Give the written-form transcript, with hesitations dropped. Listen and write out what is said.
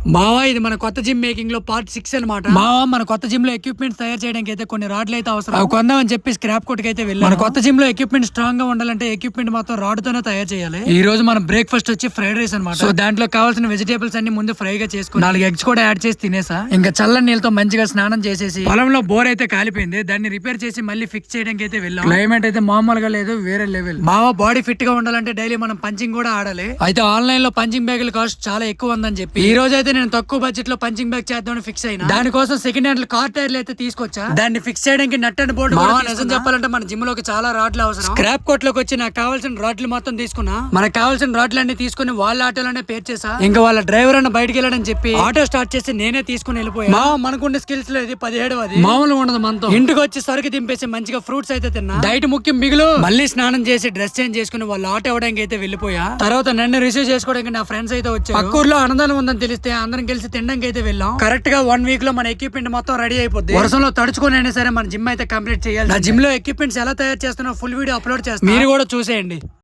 బావా ఇది మన కొత్త జిమ్ మేకింగ్ లో పార్ట్ 6 అన్నమాట. బావా మన కొత్త జిమ్ లో ఎక్విప్మెంట్స్ తయారు చేయడానికి అయితే కొన్ని రాడ్లు అయితే అవసరం. అవి కొందామని చెప్పి స్క్రాప్ కొట్టుకు అయితే వెళ్ళాం. మన కొత్త జిమ్ లో ఎక్విప్మెంట్ స్ట్రాంగ్ గా ఉండాలంటే ఎక్విప్మెంట్ మొత్తం రాడ్ తోనే తయారు చేయాలి. ఈ రోజు మన బ్రేక్ఫాస్ట్ వచ్చి ఫ్రైడ్ రైస్ అన్నమాట. సో దాంట్లో కావాల్సిన వెజిటేబుల్స్ అన్ని ముందు ఫ్రై గా చేసుకుని 4 ఎగ్స్ కూడా యాడ్ చేసి తినేసా. ఇంకా చల్లని నీళ్ళతో మంచిగా స్నానం చేసేసి పొలంలో బోర్ అయితే కాలిపోయింది, దాన్ని రిపేర్ చేసి మళ్ళీ ఫిక్స్ చేయడానికి అయితే వెళ్ళాం. క్లైమేట్ అయితే మామూలుగా లేదు, వేరే లెవెల్. బావా బాడీ ఫిట్ గా ఉండాలంటే డైలీ మనం పంచింగ్ కూడా ఆడాలి. అయితే ఆన్లైన్ లో పంచింగ్ బ్యాగుల కాస్ట్ చాలా ఎక్కువ ఉందని చెప్పి ఈ రోజు అయితే నేను తక్కువ బడ్జెట్ లో పంచింగ్ బ్యాగ్ చేద్దామని ఫిక్స్ అయినా. దానికోసం సెకండ్ హ్యాండ్ కార్ టైర్లు అయితే తీసుకొచ్చా. దాన్ని ఫిక్స్ చేయడానికి నట్ అండ్ బోల్ట్. నిజం చెప్పాలంటే మన జిమ్ లోకి చాలా రాడ్లు అవసరం. స్క్రాప్ కోట్ లోకి వచ్చి నాకు కావాల్సిన రాడ్లు మొత్తం తీసుకున్నా. మనకు కావాల్సిన రాడ్లు అన్ని తీసుకుని వాళ్ళ ఆటోలోనే పేర్ చేసా. ఇంకా వాళ్ళ డ్రైవర్ అన్న బయటకు వెళ్ళాడని చెప్పి ఆటో స్టార్ట్ చేసి నేనే తీసుకుని వెళ్ళిపోయా. మనకుండే స్కిల్స్ లో ఇది 17వ మామూలుగా ఉండదు మనతో. ఇంటికి వచ్చి సరుకు దింపేసి మంచిగా ఫ్రూట్స్ అయితే తిన్నా. డైట్ ముఖ్యం మిగులు. మళ్ళీ స్నానం చేసి డ్రెస్ చేంజ్ చేసుకుని వాళ్ళ ఆటో ఇవ్వడానికి అయితే వెళ్ళిపోయా. తర్వాత నన్ను రిసీవ్ చేసుకోవడానికి నా ఫ్రెండ్స్ అయితే వచ్చారు. పక్కూర్లో అన్నదానం ఉందని తెలిస్తే అందరం కలిసి తినడానికి అయితే వెళ్ళాం. కరెక్ట్ గా 1 వీక్ లో మన ఎక్విప్మెంట్ మొత్తం రెడీ అయిపోద్ది. వర్షంలో తడుచుకుని అయినా సరే మన జిమ్ అయితే కంప్లీట్ చేయాలి. నా జిమ్ లో ఎక్విప్మెంట్స్ ఎలా తయారు చేస్తున్నా ఫుల్ వీడియో అప్లోడ్ చేస్తాను, మీరు కూడా చూసేయండి.